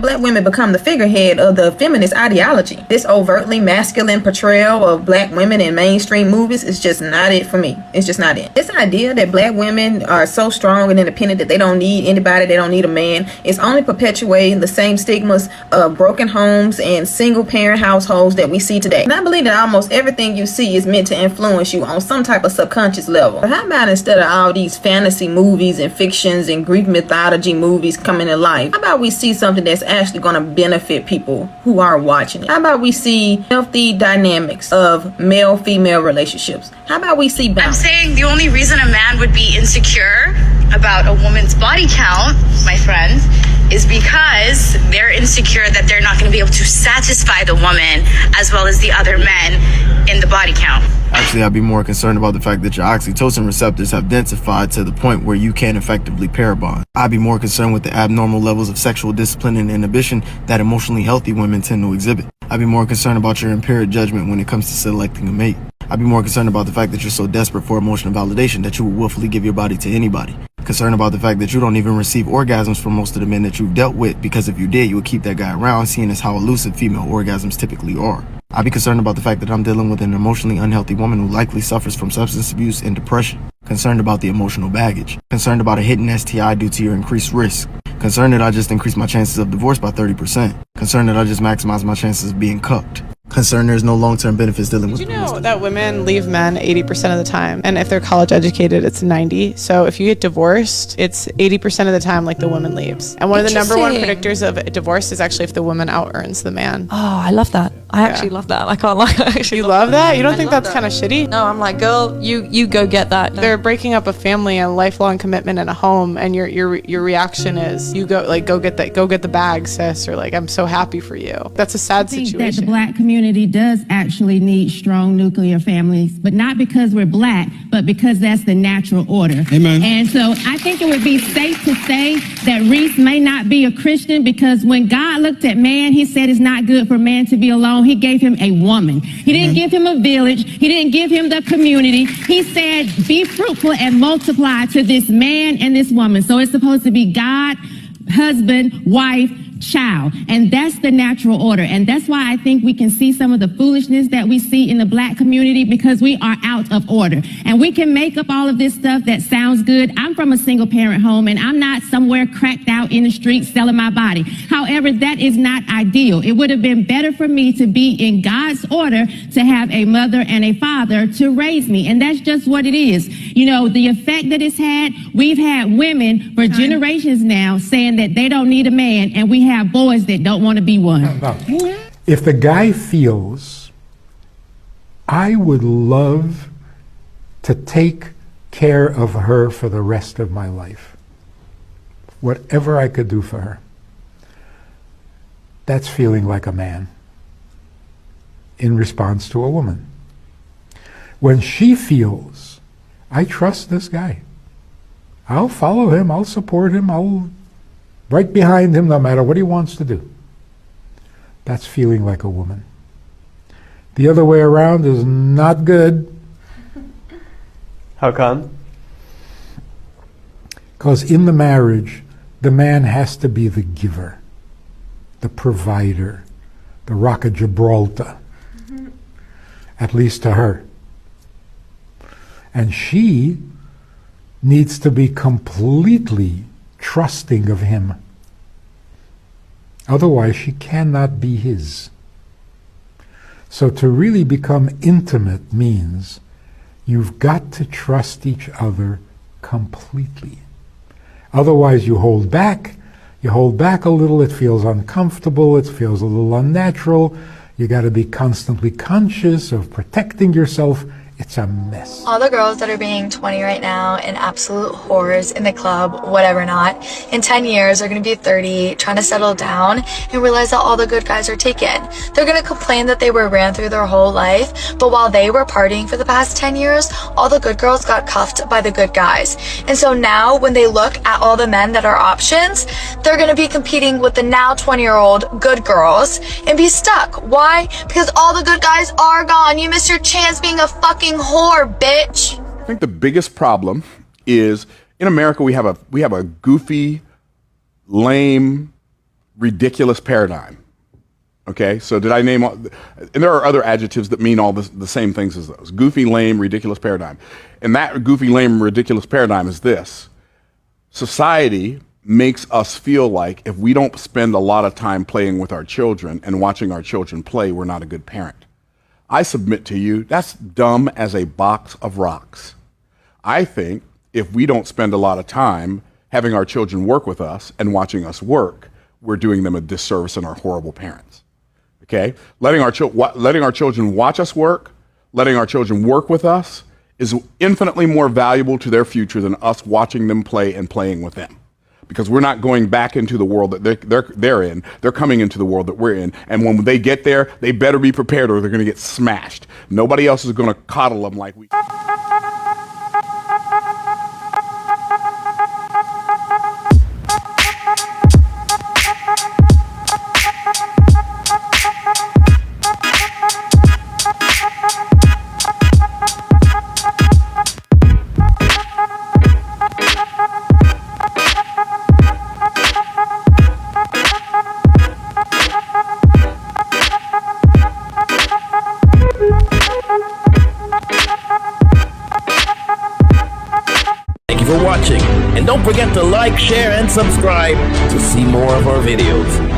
black women become the figurehead of the feminist ideology. This overtly masculine portrayal of black women in mainstream movies is just not it for me. It's just not it. This idea that black women are so strong and independent that they don't need anybody, they don't need a man, is only perpetuating the same stigmas of broken homes and single parent households that we see today. And I believe that almost everything you see is meant to influence you on some type of subconscious level. But how about instead of all these fantasy movies and fictions and Greek mythology movies coming to life, how about we see something that's actually going to benefit people who are watching it? How about we see healthy dynamics of male-female relationships? How about we see balance? I'm saying the only reason a man would be insecure about a woman's body count, my friend, is because they're insecure that they're not going to be able to satisfy the woman as well as the other men in the body count. Actually, I'd be more concerned about the fact that your oxytocin receptors have densified to the point where you can't effectively pair bond. I'd be more concerned with the abnormal levels of sexual discipline and inhibition that emotionally healthy women tend to exhibit. I'd be more concerned about your impaired judgment when it comes to selecting a mate. I'd be more concerned about the fact that you're so desperate for emotional validation that you will willfully give your body to anybody. Concerned about the fact that you don't even receive orgasms from most of the men that you've dealt with, because if you did, you would keep that guy around, seeing as how elusive female orgasms typically are. I'd be concerned about the fact that I'm dealing with an emotionally unhealthy woman who likely suffers from substance abuse and depression. Concerned about the emotional baggage. Concerned about a hidden STI due to your increased risk. Concerned that I just increased my chances of divorce by 30%. Concerned that I just maximized my chances of being cucked. Concerned there's no long-term benefits dealing with. Did you know that women leave men 80% of the time? And if they're college educated, it's 90. So if you get divorced, it's 80% of the time like the woman leaves. And one of the number one predictors of divorce is actually if the woman out-earns the man. Oh, I love that. I actually love that. I can't lie. You love that? You don't think that's kind of shitty? No, I'm like, girl, you go get that. They're breaking up a family, a lifelong commitment and a home, and your reaction is you go get the bag, sis, or like I'm so happy for you. That's a sad situation. That the black community does actually need strong nuclear families, but not because we're black, but because that's the natural order. Amen. And so I think it would be safe to say that Reese may not be a Christian, because when God looked at man, he said it's not good for man to be alone. He gave him a woman. He didn't give him a village. He didn't give him the community. He said, be fruitful and multiply to this man and this woman. So it's supposed to be God, husband, wife, child. And that's the natural order. And that's why I think we can see some of the foolishness that we see in the black community, because we are out of order. And we can make up all of this stuff that sounds good. I'm from a single parent home, and I'm not somewhere cracked out in the streets selling my body. However, that is not ideal. It would have been better for me to be in God's order, to have a mother and a father to raise me. And that's just what it is. You know, the effect that it's had, we've had women for generations now saying that they don't need a man, and we have boys that don't want to be one. If the guy feels, I would love to take care of her for the rest of my life, whatever I could do for her, that's feeling like a man in response to a woman. When she feels, I trust this guy, I'll follow him, I'll support him, I'll right behind him no matter what he wants to do, that's feeling like a woman. The other way around is not good. How come? Because in the marriage, the man has to be the giver, the provider, the Rock of Gibraltar, at least to her. And she needs to be completely trusting of him. Otherwise, she cannot be his. So to really become intimate means you've got to trust each other completely. Otherwise, you hold back a little, it feels uncomfortable, it feels a little unnatural, you got to be constantly conscious of protecting yourself. It's a mess. All the girls that are being 20 right now and absolute whores in the club, whatever not, in 10 years are going to be 30, trying to settle down and realize that all the good guys are taken. They're going to complain that they were ran through their whole life, but while they were partying for the past 10 years, all the good girls got cuffed by the good guys. And so now when they look at all the men that are options, they're going to be competing with the now 20-year-old good girls and be stuck. Why? Because all the good guys are gone. You missed your chance being a fucking whore, bitch. I think the biggest problem is in America we have a goofy, lame, ridiculous paradigm. Okay, so did I name all, and there are other adjectives that mean all the same things as those. Goofy, lame, ridiculous paradigm. And that goofy, lame, ridiculous paradigm is this. Society makes us feel like if we don't spend a lot of time playing with our children and watching our children play, we're not a good parent. I submit to you, that's dumb as a box of rocks. I think if we don't spend a lot of time having our children work with us and watching us work, we're doing them a disservice and are horrible parents. Okay? Letting our children watch us work, letting our children work with us is infinitely more valuable to their future than us watching them play and playing with them. Because we're not going back into the world that they're in. They're coming into the world that we're in. And when they get there, they better be prepared or they're going to get smashed. Nobody else is going to coddle them like we. Watching, and don't forget to like, share, and subscribe to see more of our videos.